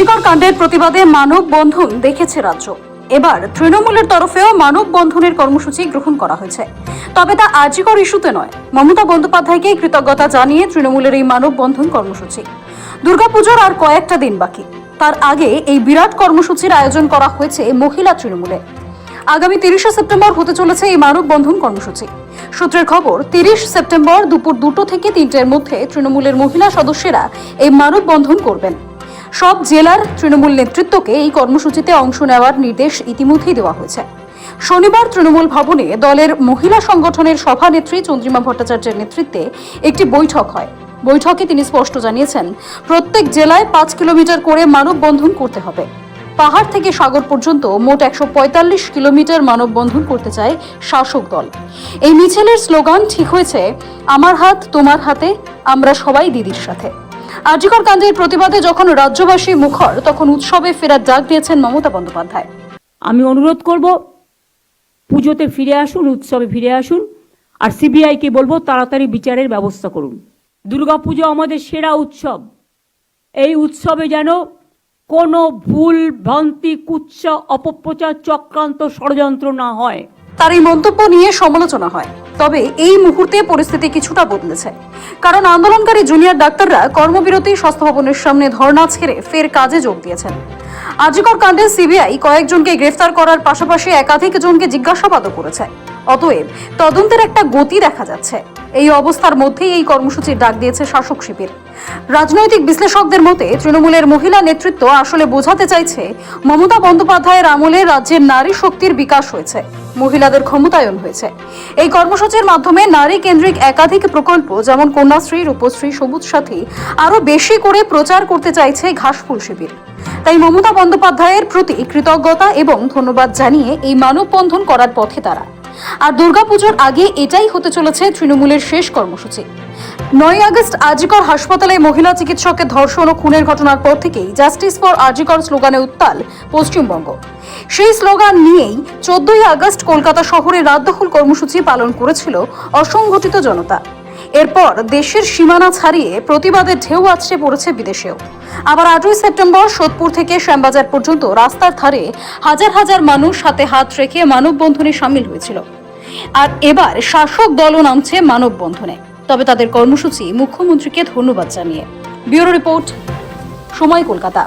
আরজিকর কাণ্ডের প্রতিবাদে মানববন্ধন দেখেছে রাজ্য। এবার তৃণমূলের তরফেও মানববন্ধনের কর্মসূচি গ্রহণ করা হয়েছে। তবে তা আরজিকর ইস্যুতে নয়, মমতা বন্দ্যোপাধ্যায়কে কৃতজ্ঞতা জানিয়ে তৃণমূলের এই মানববন্ধন কর্মসূচি। দুর্গাপুজোর আর কয়েকটা দিন বাকি, তার আগে এই বিরাট কর্মসূচির আয়োজন করা হয়েছে মহিলা তৃণমূলে। আগামী 30শে সেপ্টেম্বর হতে চলেছে এই মানববন্ধন কর্মসূচি। সূত্রের খবর, 30 সেপ্টেম্বর দুপুর 2টো থেকে 3টের মধ্যে তৃণমূলের মহিলা সদস্যরা এই মানববন্ধন করবেন। সব জেলার তৃণমূল নেতৃত্বকে এই কর্মসূচিতে অংশ নেওয়ার নির্দেশ ইতিমধ্যেই দেওয়া হয়েছে। শনিবার তৃণমূল ভবনে দলের মহিলা সংগঠনের সভানেত্রী চন্দ্রিমা ভট্টাচার্যের নেতৃত্বে একটি বৈঠক হয়। বৈঠকে তিনি স্পষ্ট জানিয়েছেন, প্রত্যেক জেলায় 5 কিলোমিটার করে মানববন্ধন করতে হবে। পাহাড় থেকে সাগর পর্যন্ত মোট 145 কিলোমিটার মানববন্ধন করতে চায় শাসক দল। এই মিছিলের স্লোগান ঠিক হয়েছে, আমার হাত তোমার হাতে, আমরা সবাই দিদির সাথে। আরজিকর কাণ্ডের প্রতিবাদে যখন রাজ্যবাসী মুখর, তখন উৎসবে ফেরার ডাক দিয়েছেন মমতা বন্দ্যোপাধ্যায়। আমি অনুরোধ করব, পুজোতে ফিরে আসুন, উৎসবে ফিরে আসুন, আর সিবিআইকে বলবো তাড়াতাড়ি বিচারের ব্যবস্থা করুন। দুর্গাপুজো আমাদের সেরা উৎসব। এই উৎসবে যেন কোনো ভুল ভ্রান্তি, কুৎসা, অপপ্রচার, চক্রান্ত, ষড়যন্ত্র না হয়। তার এই মন্তব্য নিয়ে সমালোচনা হয়। তবে এই মুহূর্তে পরিস্থিতি কিছুটা বদলেছে, কারণ আন্দোলনকারী জুনিয়র ডাক্তাররা কর্মবিরতি স্বাস্থ্য ভবনের সামনে ধর্ণা ছেড়ে ফের কাজে যোগ দিয়েছেন। আরজিকর কাণ্ডে সিবিআই কয়েকজনকে গ্রেফতার করার পাশাপাশি একাধিক জনকে জিজ্ঞাসাবাদও করেছে। অতএব তদন্তের একটা গতি দেখা যাচ্ছে। এই অবস্থার মধ্যেই এই কর্মসূচির ডাক দিয়েছে শাসক শিবির। রাজনৈতিক বিশ্লেষকদের মতে, তৃণমূলের মহিলা নেতৃত্ব আসলে বোঝাতে চাইছে, মমতা বন্দ্যোপাধ্যায়ের আমলে রাজ্যের নারী শক্তির বিকাশ হয়েছে, মহিলাদের ক্ষমতায়ন হয়েছে। এই কর্মসূচির মাধ্যমে নারী কেন্দ্রিক একাধিক প্রকল্প, যেমন কন্যাশ্রী, রূপশ্রী, সবুজ সাথী, আরো বেশি করে প্রচার করতে চাইছে ঘাসফুল শিবির। তাই মমতা বন্দ্যোপাধ্যায়ের প্রতি কৃতজ্ঞতা এবং ধন্যবাদ জানিয়ে এই মানববন্ধন করার পথে তারা। আর দুর্গাপুজোর আগে এটাই হতে চলেছে তৃণমূলের শেষ কর্মসূচি। 9 আগস্ট আরজিকর হাসপাতালে মহিলা চিকিৎসকের ধর্ষণ ও খুনের ঘটনার পর থেকেই জাস্টিস ফর আরজিকর স্লোগানে উত্তাল পশ্চিমবঙ্গ। সেই স্লোগান নিয়েই 14ই আগস্ট কলকাতা শহরে রাত দখল কর্মসূচি পালন করেছিল অসংগঠিত জনতা। এরপর দেশের সীমানা ছাড়িয়ে প্রতিবাদের ঢেউ আছড়ে পড়েছে বিদেশেও। আবার 8ই সেপ্টেম্বর সোদপুর থেকে শ্যামবাজার পর্যন্ত রাস্তার ধারে হাজার হাজার মানুষ হাতে হাত রেখে মানববন্ধনে সামিল হয়েছিল। আর এবার শাসক দলও নামছে মানববন্ধনে, তবে তাদের কর্মসূচি মুখ্যমন্ত্রীকে ধন্যবাদ জানিয়ে। ব্যুরো রিপোর্ট, সময়, কলকাতা।